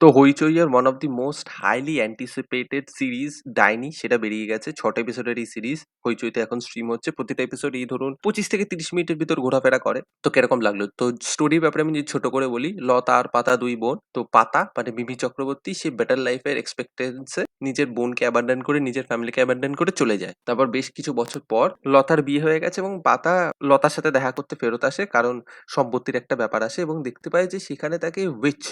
তো হইচই এর one of the most highly anticipated series 'ডাইনি' সেটা বেরিয়ে গেছে। ৬ টা এপিসোডের এই সিরিজ হইচইতে এখন স্ট্রিম হচ্ছে। প্রতিটা এপিসোড এই ধরুন ২৫ থেকে ৩০ মিনিটের ভিতর ঘোরাফেরা করে। তো কিরকম লাগলো? তো স্টোরির ব্যাপারে আমি যদি ছোট করে বলি, লতা আর পাতা ২ বোন। তো পাতা মানে মিমি চক্রবর্তী সে বেটার লাইফ এর এক্সপেক্টেন্স এ নিজের বোনকে অ্যাবান্ডন করে নিজের ফ্যামিলিকে অ্যাবান্ডন করে চলে যায়। তারপর বেশ কিছু বছর পর লতার বিয়ে হয়ে গেছে এবং পাতা লতার সাথে দেখা করতে ফেরত আসে। কারণ সম্পত্তির একটা ব্যাপার আসে এবং দেখতে পায় যে সেখানে তাকে উইচ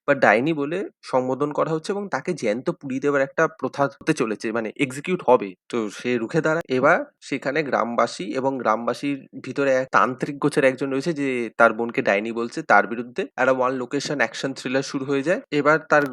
বা ডাইনি বলে সম্বোধন করা হচ্ছে এবং তাকে জ্যান্ত পুড়িয়ে দেওয়ার একটা প্রথা হতে চলেছে মানে এক্সিকিউট হবে। তো সে রুখে দাঁড়ায়। এবার সেখানে গ্রামবাসী এবং গ্রামবাসীর ভিতরে এক তান্ত্রিক গোছের একজন রয়েছে যে তার বোনকে ডাইনি বলছে। তার বিরুদ্ধে একটা ওয়ান লোকেশন অ্যাকশন থ্রিলার শুরু হয়ে যায়। এবার তার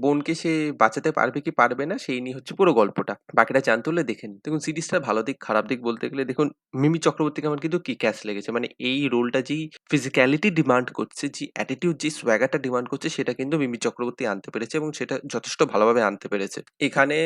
বোনকে সে বাঁচাতে পারবে কি পারবে না সেই নিয়ে হচ্ছে পুরো গল্পটা। বাকিটা জানতে হলে দেখে নিন। দেখুন সিরিজটার ভালো দিক খারাপ দিক বলতে গেলে দেখুন মিমি চক্রবর্তীকে আমার কিন্তু কিক অ্যাস লেগেছে। মানে এই রোলটা যেই ফিজিক্যালিটি ডিমান্ড করছে, যে অ্যাটিটিউড, যে সোয়াগারটা ডিমান্ড করছে সেটা কিন্তু মিমি চক্রবর্তী আনতে পেরেছে এবং সেটা যথেষ্ট ভালোভাবে আনতে পেরেছে। এখানে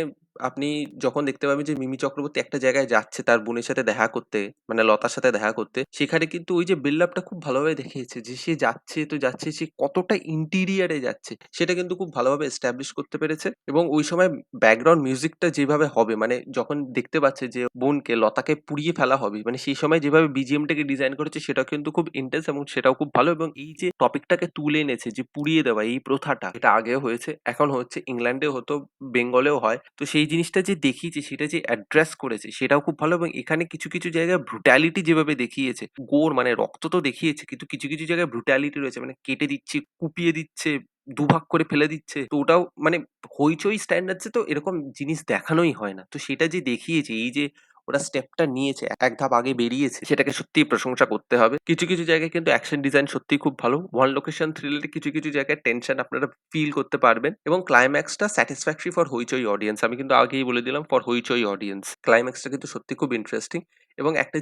আপনি যখন দেখতে পাবেন যে মিমি চক্রবর্তী একটা জায়গায় যাচ্ছে তার বোনের সাথে দেখা করতে, মানে লতার সাথে দেখা করতে, সেখানে কিন্তু ওই যে বিল্ড আপটা খুব ভালোভাবে দেখিয়েছে যে সে যাচ্ছে তো যাচ্ছে, সে কতটা ইন্টেরিয়র এ যাচ্ছে সেটা কিন্তু খুব ভালোভাবে এস্টাবলিশ করতে পেরেছে এবং ওই সময় ব্যাকগ্রাউন্ড মিউজিকটা যেভাবে হবে মানে যখন দেখতে পাচ্ছে যে বোনকে লতাকে পুড়িয়ে ফেলা হবে, মানে সেই সময় যেভাবে বিজিএমটাকে ডিজাইন করেছে সেটাও কিন্তু খুব ইন্টেন্স এবং সেটাও খুব ভালো এবং এই যে টপিকটাকে তুলে এনেছে যে পুড়িয়ে দেওয়া এই প্রথাটা, এটা আগেও হয়েছে, এখন হচ্ছে, ইংল্যান্ডেও হতো, বেঙ্গলেও হয়। তো সেই জিনিসটা যে দেখিয়েছে সেটা যে অ্যাড্রেস করেছে সেটাও খুব ভালো এবং এখানে কিছু, কিছু জায়গায় ব্রুটালিটি যেভাবে দেখিয়েছে, গোর মানে রক্ত তো দেখিয়েছে কিন্তু কিছু, কিছু জায়গায় ব্রুটালিটি রয়েছে মানে কেটে দিচ্ছে, কুপিয়ে দিচ্ছে, দুভাগ করে ফেলে দিচ্ছে। তো ওটাও মানে হইচই স্ট্যান্ডার্ডস এ তো এরকম জিনিস দেখানোই হয় না। তো সেটা যে দেখিয়েছে, এই যে ওরা স্টেপটা নিয়েছে, এক ধাপ আগে বেরিয়েছে, সেটাকে সত্যিই প্রশংসা করতে হবে। কিছু, কিছু জায়গায় কিন্তু অ্যাকশন ডিজাইন সত্যিই খুব ভালো। ওয়ান লোকেশন থ্রিলার এ কিছু, কিছু জায়গায় টেনশন আপনারা ফিল করতে পারবেন এবং ক্লাইম্যাক্সটা স্যাটিসফ্যাক্টরি ফর হইচই অডিয়েন্স। আমি কিন্তু আগেই বলে দিলাম ফর হইচই অডিয়েন্স। ক্লাইম্যাক্সটা কিন্তু সত্যি খুব ইন্টারেস্টিং এবং একটা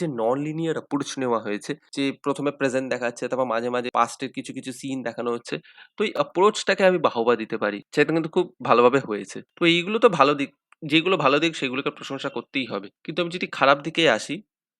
যে নন লিনিয়ার অ্যাপ্রোচ নেওয়া হয়েছে, যে ১ম এ প্রেজেন্ট দেখাচ্ছে, তারপর মাঝে, মাঝে পাস্ট এর কিছু, কিছু সিন দেখানো হচ্ছে। তো এই অ্যাপ্রোচটাকে আমি বাহবা দিতে পারি। সেটা কিন্তু খুব ভালোভাবে হয়েছে। তো এইগুলো তো ভালো দিক। যেগুলো ভালো দিক সেগুলোকে প্রশংসা করতেই হবে। কিন্তু আমি যদি খারাপ দিকে আসি,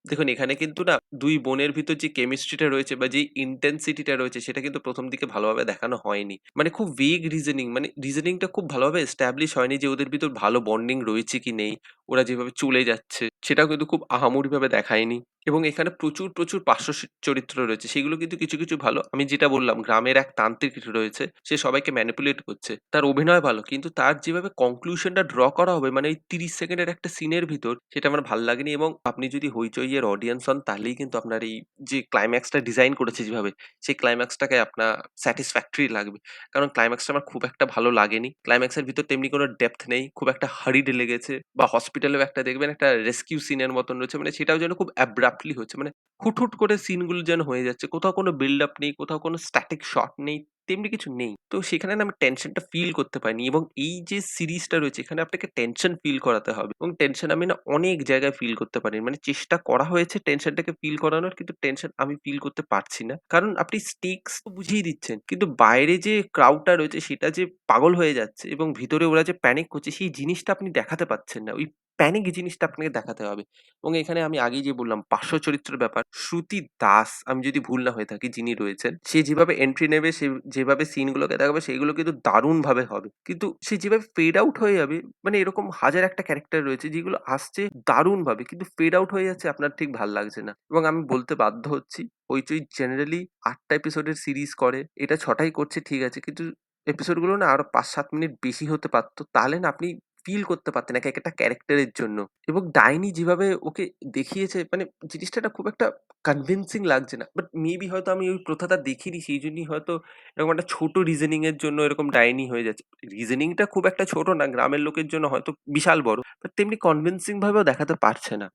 দেখুন এখানে কিন্তু না ২ বোনের ভিতর যে কেমিস্ট্রিটা রয়েছে বা যেই ইনটেনসিটিটা রয়েছে সেটা কিন্তু ১ম দিকে ভালোভাবে দেখানো হয়নি। মানে খুব ভেগ রিজনিং, মানে রিজনিংটা খুব ভালোভাবে এস্টাবলিশ হয়নি যে ওদের ভিতর ভালো বন্ডিং রয়েছে কি নেই। ওরা যেভাবে চলে যাচ্ছে সেটাও কিন্তু খুব আহামরিভাবে দেখায়নি। এবং এখানে প্রচুর, প্রচুর পার্শ্ব চরিত্র রয়েছে। সেগুলো কিন্তু কিছু, কিছু ভালো। আমি যেটা বললাম গ্রামের এক তান্ত্রিক রয়েছে। সে সবাইকে ম্যানিপুলেট করছে। তার অভিনয় ভালো। কিন্তু তার যেভাবে কনক্লুশন টা ড্র করা হবে মানে এই ৩০ সেকেন্ডের একটা সিনের ভিতর সেটা আমার ভাল লাগেনি এবং আপনি যদি হইচই এর অডিয়েন্স হন তাহলেই কিন্তু আপনার এই যে ক্লাইম্যাক্স টা ডিজাইন করেছে যেভাবে, সেই ক্লাইম্যাক্স টাকে আপনার স্যাটিসফ্যাক্টরি লাগবে। কারণ ক্লাইম্যাক্সটা আমার খুব একটা ভালো লাগেনি। ক্লাইম্যাক্সের ভিতর তেমনি কোনো ডেপথ নেই। খুব একটা হারিড লেগেছে বা হসপিটালেও একটা দেখবেন একটা রেস্কিউ সিনের মতন রয়েছে। মানে সেটাও যেন খুব অ্যাব্রাপ্টলি হচ্ছে। মানে হুট, হুট করে সিনগুলো যেন হয়ে যাচ্ছে। কোথাও কোনো বিল্ড আপ নেই, কোথাও কোনো স্ট্যাটিক শট নেই, তেমনি কিছু নেই। তো সেখানে না আমি টেনশনটা ফিল করতে পারিনি এবং এই যে সিরিজটা রয়েছে এখানে আপনাকে টেনশন ফিল করাতে হবে এবং টেনশন আমি না অনেক জায়গায় ফিল করতে পারিনি। মানে চেষ্টা করা হয়েছে টেনশনটাকে ফিল করানোর কিন্তু টেনশন আমি ফিল করতে পারছি না। কারণ আপনি স্টেকস তো বুঝিয়ে দিচ্ছেন। কিন্তু বাইরে যে ক্রাউডটা রয়েছে সেটা যে পাগল হয়ে যাচ্ছে এবং ভিতরে ওরা যে প্যানিক করছে সেই জিনিসটা আপনি দেখাতে পাচ্ছেন না। ওই প্যানিক জিনিসটা আপনাকে দেখাতে হবে। এবং এখানে আমি আগেই যে বললাম পার্শ্ব চরিত্রের ব্যাপার, শ্রুতি দাস আমি যদি ভুল না হয়ে থাকি যিনি রয়েছেন, সে যেভাবে এন্ট্রি নেবে, সে যেভাবে সিন গুলোকে দেখাবে সেগুলো কিন্তু দারুণভাবে হবে। কিন্তু সে যেভাবে ফেড আউট হয়ে যাবে, মানে এরকম হাজার একটা ক্যারেক্টার রয়েছে যেগুলো আসছে দারুণভাবে কিন্তু ফেড আউট হয়ে যাচ্ছে আপনার ঠিক ভাল লাগছে না। এবং আমি বলতে বাধ্য হচ্ছি হইচই জেনারেলি ৮ টা এপিসোডের সিরিজ করে। এটা ৬ টাই করছে ঠিক আছে। কিন্তু এপিসোড গুলো না আরো ৫-৭ মিনিট বেশি হতে পারত। তাহলে না আপনি ফিল করতে পারতেন একেকটা ক্যারেক্টারের জন্য। এবং ডাইনি যেভাবে ওকে দেখিয়েছে মানে জিনিসটা না খুব একটা কনভিনসিং লাগছে না। বাট মেবি হয়তো আমি ওই প্রথাটা দেখিনি সেইজন্যই হয়তো এরকম একটা ছোট রিজনিং এর জন্য এরকম ডাইনি হয়ে যাচ্ছে। রিজনিংটা খুব একটা ছোট না, গ্রামের লোকের জন্য হয়তো বিশাল বড়। বাট তেমনি কনভিনসিং ভাবেও দেখাতে পারছে না।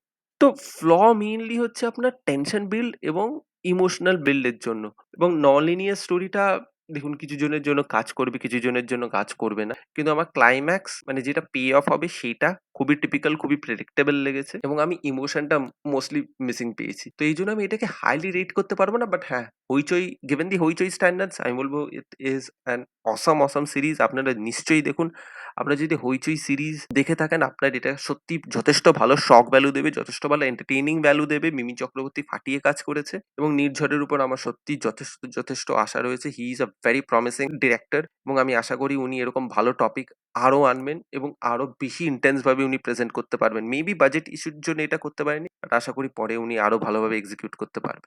তো মেইনলি হচ্ছে আপনার টেনশন বিল্ড এবং ইমোশনাল বিল্ড এর জন্য। এবং নন-লিনিয়ার স্টোরিটা দেখুন কিছু জনের জন্য কাজ করবে, কিছু জনের জন্য কাজ করবে না। কিন্তু আমার ক্লাইম্যাক্স মানে যেটা পে অফ হবে সেটা খুবই টিপিক্যাল, খুবই প্রেডিক্টেবল লেগেছে এবং আমি ইমোশনটা মোস্টলি মিসিং পেয়েছি। তো এইজন্য আমি এটাকে হাইলি রেট করতে পারব না। বাট হ্যাঁ, হইচই গিভেন দি হইচই স্ট্যান্ডার্ডস আমি বলব ইট ইস অ্যান অসাম সিরিজ। আপনারা নিশ্চয়ই দেখুন। আপনারা যদি হইচই সিরিজ দেখে থাকেন আপনার এটা সত্যিই যথেষ্ট ভালো শক ভ্যালু দেবে, যথেষ্ট ভালো entertaining ভ্যালু দেবে। মিমি চক্রবর্তী ফাটিয়ে কাজ করেছে এবং নির্ঝরের উপর আমার সত্যিই যথেষ্ট আশা রয়েছে। He is a very promising director এবং আমি আশা করি উনি এরকম ভালো টপিক আরো আনবেন এবং আরো বেশি ইনটেন্স ভাবে উনি প্রেজেন্ট করতে পারবেন। মেবি বাজেট ইস্যুর জন্য এটা করতে পারেননি। বাট আশা করি পরে উনি আরো ভালোভাবে এক্সিকিউট করতে পারবে।